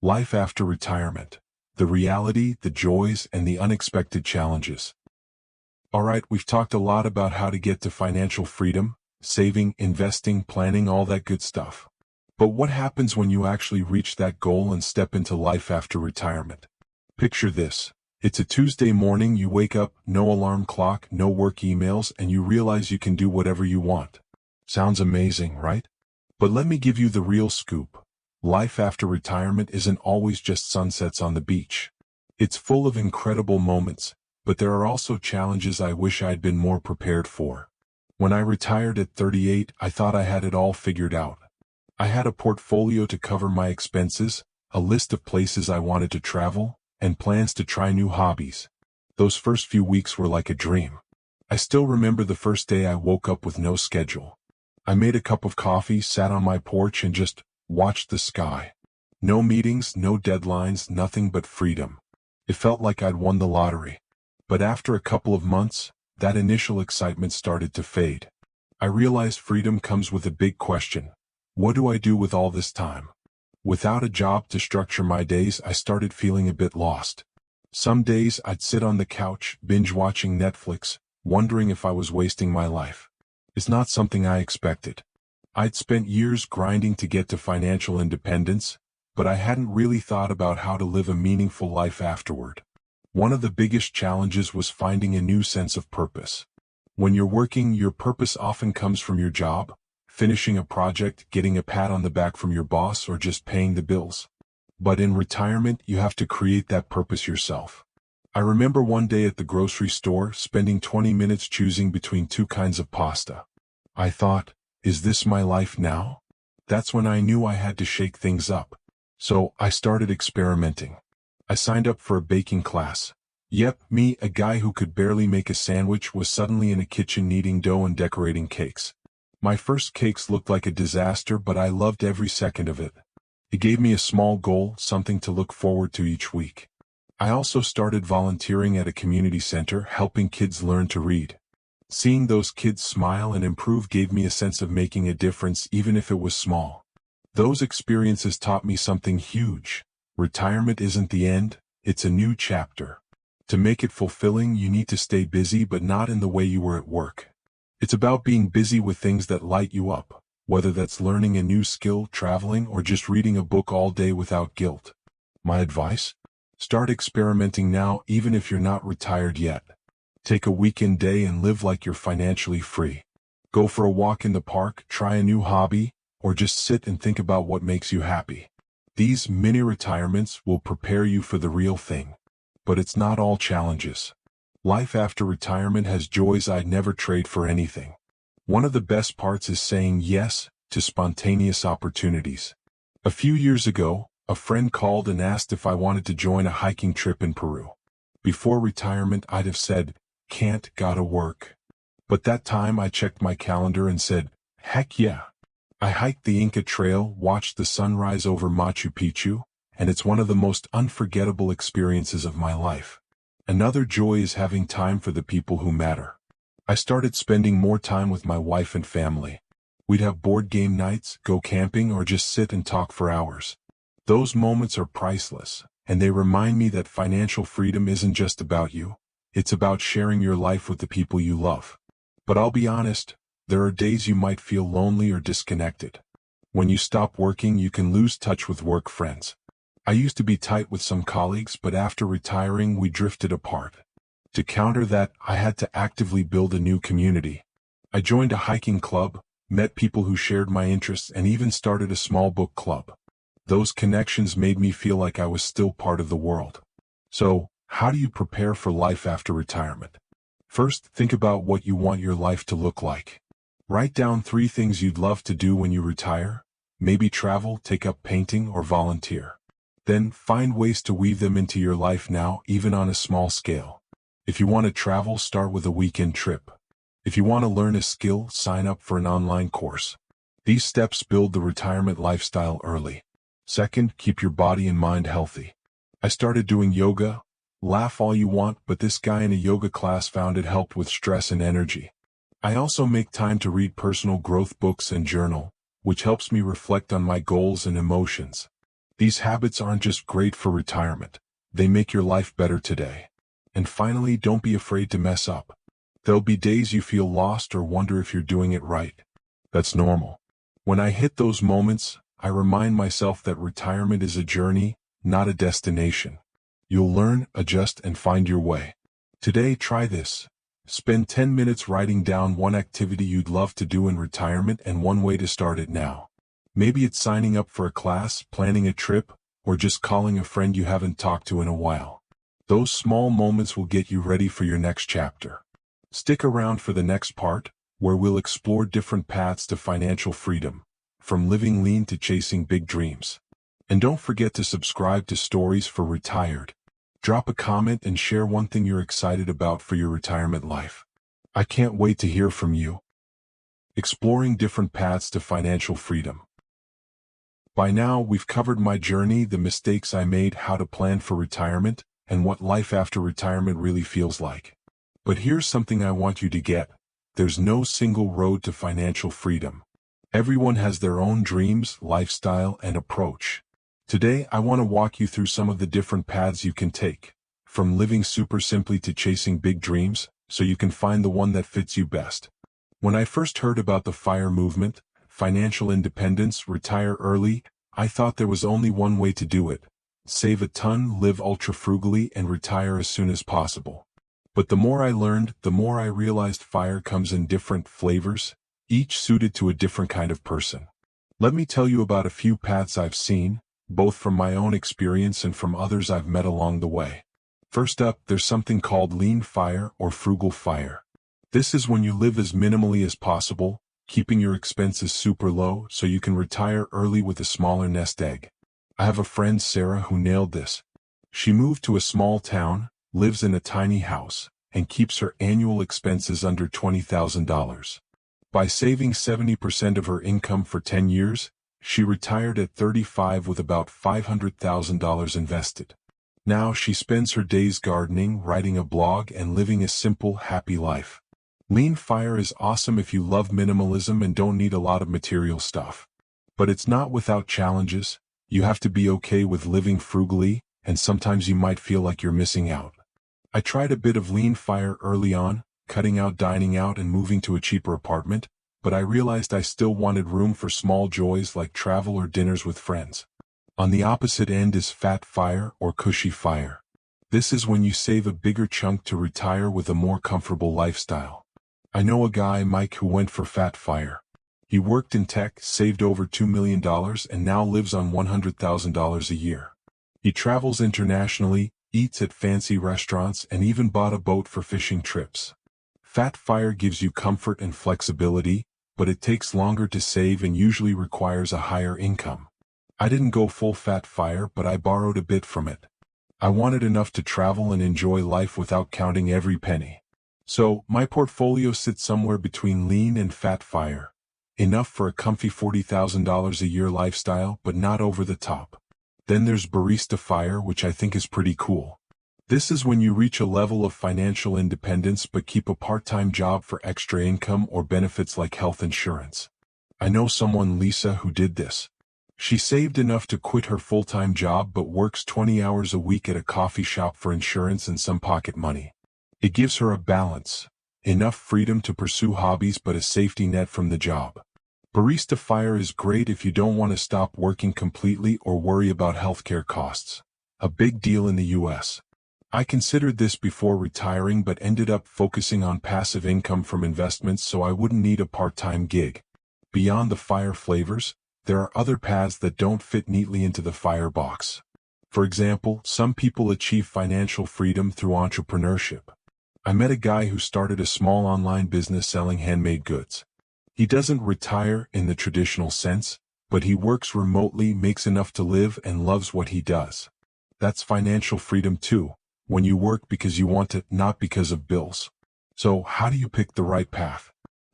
Life after retirement. The reality, the joys, and the unexpected challenges. Alright, we've talked a lot about how to get to financial freedom, saving, investing, planning, all that good stuff. But what happens when you actually reach that goal and step into life after retirement? Picture this. It's a Tuesday morning, you wake up, no alarm clock, no work emails, and you realize you can do whatever you want. Sounds amazing, right? But let me give you the real scoop. Life after retirement isn't always just sunsets on the beach. It's full of incredible moments, but there are also challenges I wish I'd been more prepared for. When I retired at 38, I thought I had it all figured out. I had a portfolio to cover my expenses, a list of places I wanted to travel, and plans to try new hobbies. Those first few weeks were like a dream. I still remember the first day I woke up with no schedule. I made a cup of coffee, sat on my porch, and just watched the sky. No meetings, no deadlines, nothing but freedom. It felt like I'd won the lottery. But after a couple of months, that initial excitement started to fade. I realized freedom comes with a big question. What do I do with all this time? Without a job to structure my days, I started feeling a bit lost. Some days I'd sit on the couch, binge-watching Netflix, wondering if I was wasting my life. It's not something I expected. I'd spent years grinding to get to financial independence, but I hadn't really thought about how to live a meaningful life afterward. One of the biggest challenges was finding a new sense of purpose. When you're working, your purpose often comes from your job, finishing a project, getting a pat on the back from your boss, or just paying the bills. But in retirement, you have to create that purpose yourself. I remember one day at the grocery store, spending 20 minutes choosing between two kinds of pasta. I thought, is this my life now? That's when I knew I had to shake things up. So I started experimenting. I signed up for a baking class. Yep, me, a guy who could barely make a sandwich, was suddenly in a kitchen kneading dough and decorating cakes. My first cakes looked like a disaster, but I loved every second of it. It gave me a small goal, something to look forward to each week. I also started volunteering at a community center, helping kids learn to read. Seeing those kids smile and improve gave me a sense of making a difference, even if it was small. Those experiences taught me something huge. Retirement isn't the end, it's a new chapter. To make it fulfilling, you need to stay busy, but not in the way you were at work. It's about being busy with things that light you up, whether that's learning a new skill, traveling, or just reading a book all day without guilt. My advice? Start experimenting now, even if you're not retired yet. Take a weekend day and live like you're financially free. Go for a walk in the park, try a new hobby, or just sit and think about what makes you happy. These mini retirements will prepare you for the real thing. But it's not all challenges. Life after retirement has joys I'd never trade for anything. One of the best parts is saying yes to spontaneous opportunities. A few years ago, a friend called and asked if I wanted to join a hiking trip in Peru. Before retirement, I'd have said, can't, gotta work. But that time I checked my calendar and said, heck yeah. I hiked the Inca Trail, watched the sunrise over Machu Picchu, and it's one of the most unforgettable experiences of my life. Another joy is having time for the people who matter. I started spending more time with my wife and family. We'd have board game nights, go camping, or just sit and talk for hours. Those moments are priceless, and they remind me that financial freedom isn't just about you. It's about sharing your life with the people you love. But I'll be honest, there are days you might feel lonely or disconnected. When you stop working, you can lose touch with work friends. I used to be tight with some colleagues, but after retiring, we drifted apart. To counter that, I had to actively build a new community. I joined a hiking club, met people who shared my interests, and even started a small book club. Those connections made me feel like I was still part of the world. So, how do you prepare for life after retirement? First, think about what you want your life to look like. Write down 3 things you'd love to do when you retire. Maybe travel, take up painting, or volunteer. Then, find ways to weave them into your life now, even on a small scale. If you want to travel, start with a weekend trip. If you want to learn a skill, sign up for an online course. These steps build the retirement lifestyle early. Second, keep your body and mind healthy. I started doing yoga. Laugh all you want, but this guy in a yoga class found it helped with stress and energy. I also make time to read personal growth books and journal, which helps me reflect on my goals and emotions. These habits aren't just great for retirement. They make your life better today. And finally, don't be afraid to mess up. There'll be days you feel lost or wonder if you're doing it right. That's normal. When I hit those moments, I remind myself that retirement is a journey, not a destination. You'll learn, adjust, and find your way. Today, try this. Spend 10 minutes writing down one activity you'd love to do in retirement and one way to start it now. Maybe it's signing up for a class, planning a trip, or just calling a friend you haven't talked to in a while. Those small moments will get you ready for your next chapter. Stick around for the next part, where we'll explore different paths to financial freedom, from living lean to chasing big dreams. And don't forget to subscribe to Stories for Retired. Drop a comment and share one thing you're excited about for your retirement life. I can't wait to hear from you. Exploring different paths to financial freedom. By now, we've covered my journey, the mistakes I made, how to plan for retirement, and what life after retirement really feels like. But here's something I want you to get. There's no single road to financial freedom. Everyone has their own dreams, lifestyle, and approach. Today, I want to walk you through some of the different paths you can take, from living super simply to chasing big dreams, so you can find the one that fits you best. When I first heard about the FIRE movement, financial independence, retire early, I thought there was only one way to do it. Save a ton, live ultra-frugally, and retire as soon as possible. But the more I learned, the more I realized FIRE comes in different flavors, each suited to a different kind of person. Let me tell you about a few paths I've seen, both from my own experience and from others I've met along the way. First up, there's something called lean FIRE or frugal FIRE. This is when you live as minimally as possible, keeping your expenses super low so you can retire early with a smaller nest egg. I have a friend, Sarah, who nailed this. She moved to a small town, lives in a tiny house, and keeps her annual expenses under $20,000. By saving 70% of her income for 10 years, she retired at 35 with about $500,000 invested. Now she spends her days gardening, writing a blog, and living a simple, happy life. Lean FIRE is awesome if you love minimalism and don't need a lot of material stuff. But it's not without challenges. You have to be okay with living frugally, and sometimes you might feel like you're missing out. I tried a bit of lean FIRE early on, cutting out dining out and moving to a cheaper apartment, but I realized I still wanted room for small joys like travel or dinners with friends. On the opposite end is fat FIRE or cushy FIRE. This is when you save a bigger chunk to retire with a more comfortable lifestyle. I know a guy, Mike, who went for fat FIRE. He worked in tech, saved over $2 million, and now lives on $100,000 a year. He travels internationally, eats at fancy restaurants, and even bought a boat for fishing trips. Fat FIRE gives you comfort and flexibility, but it takes longer to save and usually requires a higher income. I didn't go full fat FIRE, but I borrowed a bit from it. I wanted enough to travel and enjoy life without counting every penny. So, my portfolio sits somewhere between lean and fat FIRE. Enough for a comfy $40,000 a year lifestyle, but not over the top. Then there's barista FIRE, which I think is pretty cool. This is when you reach a level of financial independence but keep a part-time job for extra income or benefits like health insurance. I know someone, Lisa, who did this. She saved enough to quit her full-time job but works 20 hours a week at a coffee shop for insurance and some pocket money. It gives her a balance, enough freedom to pursue hobbies but a safety net from the job. Barista FIRE is great if you don't want to stop working completely or worry about healthcare costs. A big deal in the US. I considered this before retiring but ended up focusing on passive income from investments so I wouldn't need a part-time gig. Beyond the FIRE flavors, there are other paths that don't fit neatly into the FIRE box. For example, some people achieve financial freedom through entrepreneurship. I met a guy who started a small online business selling handmade goods. He doesn't retire in the traditional sense, but he works remotely, makes enough to live, and loves what he does. That's financial freedom too, when you work because you want to, not because of bills. So, how do you pick the right path?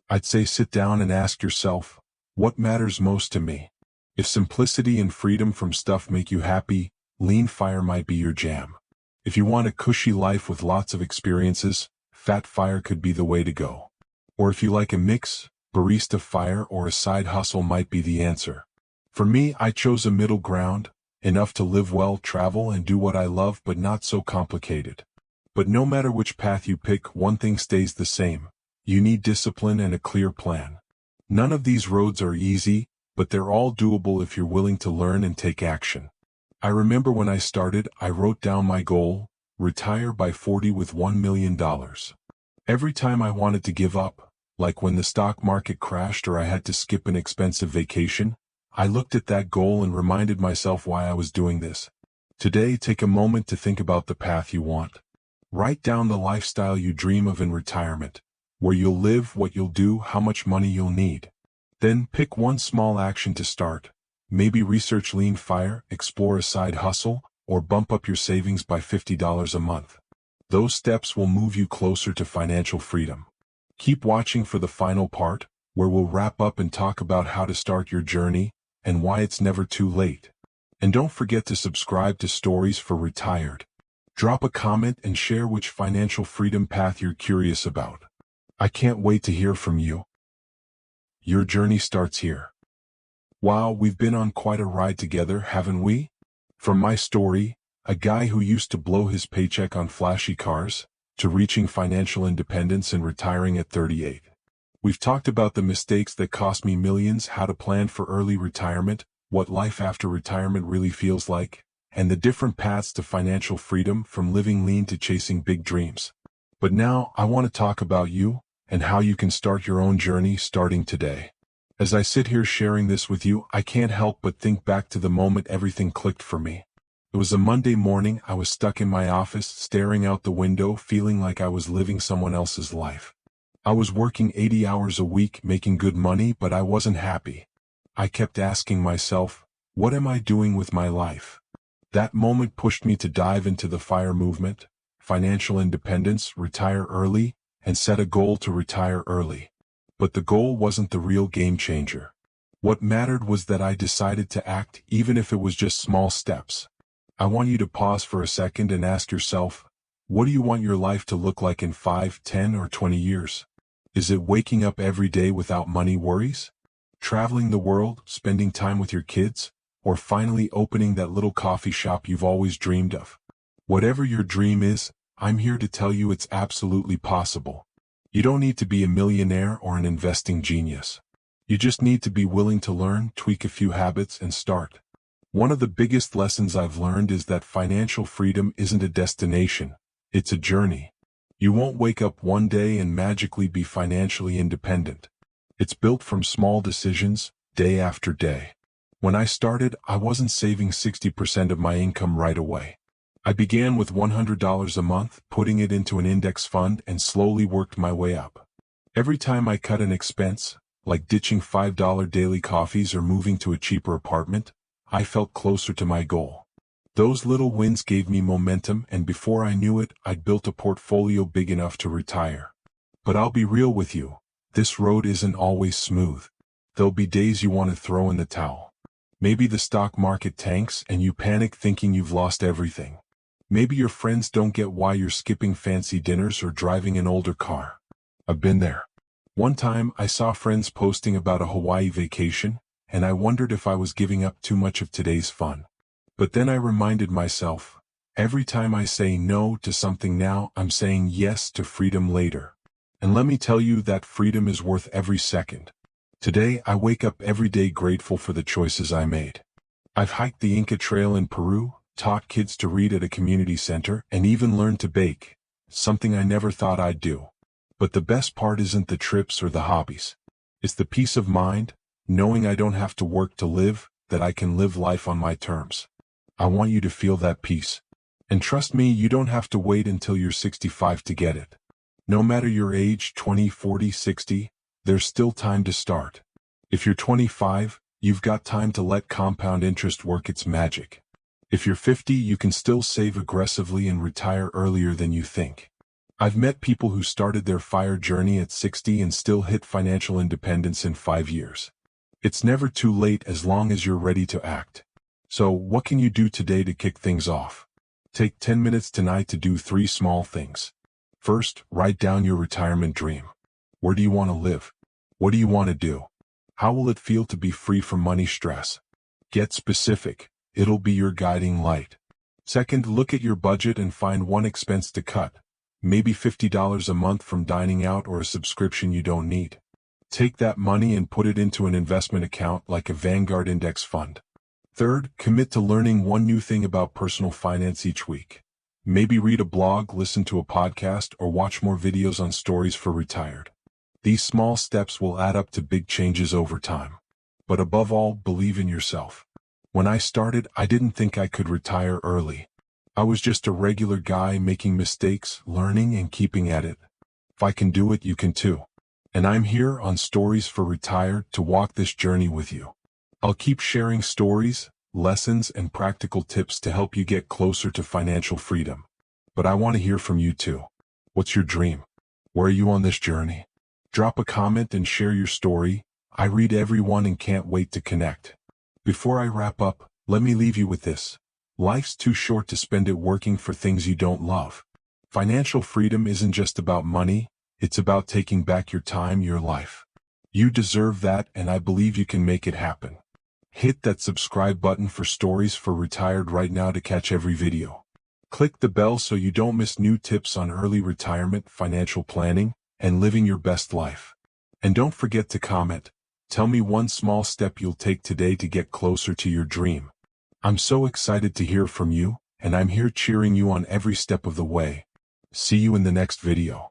I'd say sit down and ask yourself, what matters most to me? If simplicity and freedom from stuff make you happy, lean FIRE might be your jam. If you want a cushy life with lots of experiences, fat FIRE could be the way to go. Or if you like a mix, barista FIRE or a side hustle might be the answer. For me, I chose a middle ground, enough to live well, travel, and do what I love, but not so complicated. But no matter which path you pick, one thing stays the same. You need discipline and a clear plan. None of these roads are easy, but they're all doable if you're willing to learn and take action. I remember when I started, I wrote down my goal: retire by 40 with $1 million. Every time I wanted to give up, like when the stock market crashed or I had to skip an expensive vacation, I looked at that goal and reminded myself why I was doing this. Today, take a moment to think about the path you want. Write down the lifestyle you dream of in retirement, where you'll live, what you'll do, how much money you'll need. Then pick one small action to start. Maybe research lean fire, explore a side hustle, or bump up your savings by $50 a month. Those steps will move you closer to financial freedom. Keep watching for the final part, where we'll wrap up and talk about how to start your journey and why it's never too late. And don't forget to subscribe to Stories for Retired. Drop a comment and share which financial freedom path you're curious about. I can't wait to hear from you. Your journey starts here. Wow, we've been on quite a ride together, haven't we? From my story, a guy who used to blow his paycheck on flashy cars, to reaching financial independence and retiring at 38. We've talked about the mistakes that cost me millions, how to plan for early retirement, what life after retirement really feels like, and the different paths to financial freedom, from living lean to chasing big dreams. But now, I want to talk about you, and how you can start your own journey starting today. As I sit here sharing this with you, I can't help but think back to the moment everything clicked for me. It was a Monday morning. I was stuck in my office, staring out the window, feeling like I was living someone else's life. I was working 80 hours a week, making good money, but I wasn't happy. I kept asking myself, what am I doing with my life? That moment pushed me to dive into the FIRE movement, financial independence, retire early, and set a goal to retire early. But the goal wasn't the real game changer. What mattered was that I decided to act, even if it was just small steps. I want you to pause for a second and ask yourself, what do you want your life to look like in 5, 10, or 20 years? Is it waking up every day without money worries? Traveling the world, spending time with your kids, or finally opening that little coffee shop you've always dreamed of? Whatever your dream is, I'm here to tell you it's absolutely possible. You don't need to be a millionaire or an investing genius. You just need to be willing to learn, tweak a few habits, and start. One of the biggest lessons I've learned is that financial freedom isn't a destination, it's a journey. You won't wake up one day and magically be financially independent. It's built from small decisions, day after day. When I started, I wasn't saving 60% of my income right away. I began with $100 a month, putting it into an index fund, and slowly worked my way up. Every time I cut an expense, like ditching $5 daily coffees or moving to a cheaper apartment, I felt closer to my goal. Those little wins gave me momentum, and before I knew it, I'd built a portfolio big enough to retire. But I'll be real with you, this road isn't always smooth. There'll be days you want to throw in the towel. Maybe the stock market tanks and you panic thinking you've lost everything. Maybe your friends don't get why you're skipping fancy dinners or driving an older car. I've been there. One time, I saw friends posting about a Hawaii vacation, and I wondered if I was giving up too much of today's fun. But then I reminded myself, every time I say no to something now, I'm saying yes to freedom later. And let me tell you that freedom is worth every second. Today, I wake up every day grateful for the choices I made. I've hiked the Inca Trail in Peru, taught kids to read at a community center, and even learned to bake, something I never thought I'd do. But the best part isn't the trips or the hobbies. It's the peace of mind, knowing I don't have to work to live, that I can live life on my terms. I want you to feel that peace. And trust me, you don't have to wait until you're 65 to get it. No matter your age, 20, 40, 60, there's still time to start. If you're 25, you've got time to let compound interest work its magic. If you're 50, you can still save aggressively and retire earlier than you think. I've met people who started their FIRE journey at 60 and still hit financial independence in 5 years. It's never too late as long as you're ready to act. So, what can you do today to kick things off? Take 10 minutes tonight to do 3 small things. First, write down your retirement dream. Where do you want to live? What do you want to do? How will it feel to be free from money stress? Get specific. It'll be your guiding light. Second, look at your budget and find one expense to cut. Maybe $50 a month from dining out or a subscription you don't need. Take that money and put it into an investment account like a Vanguard index fund. Third, commit to learning one new thing about personal finance each week. Maybe read a blog, listen to a podcast, or watch more videos on stories for retired. These small steps will add up to big changes over time. But above all, believe in yourself. When I started, I didn't think I could retire early. I was just a regular guy making mistakes, learning, and keeping at it. If I can do it, you can too. And I'm here on Stories for Retired to walk this journey with you. I'll keep sharing stories, lessons, and practical tips to help you get closer to financial freedom. But I want to hear from you too. What's your dream? Where are you on this journey? Drop a comment and share your story. I read everyone and can't wait to connect. Before I wrap up, let me leave you with this. Life's too short to spend it working for things you don't love. Financial freedom isn't just about money, it's about taking back your time, your life. You deserve that, and I believe you can make it happen. Hit that subscribe button for Stories for Retired right now to catch every video. Click the bell so you don't miss new tips on early retirement, financial planning, and living your best life. And don't forget to comment. Tell me one small step you'll take today to get closer to your dream. I'm so excited to hear from you, and I'm here cheering you on every step of the way. See you in the next video.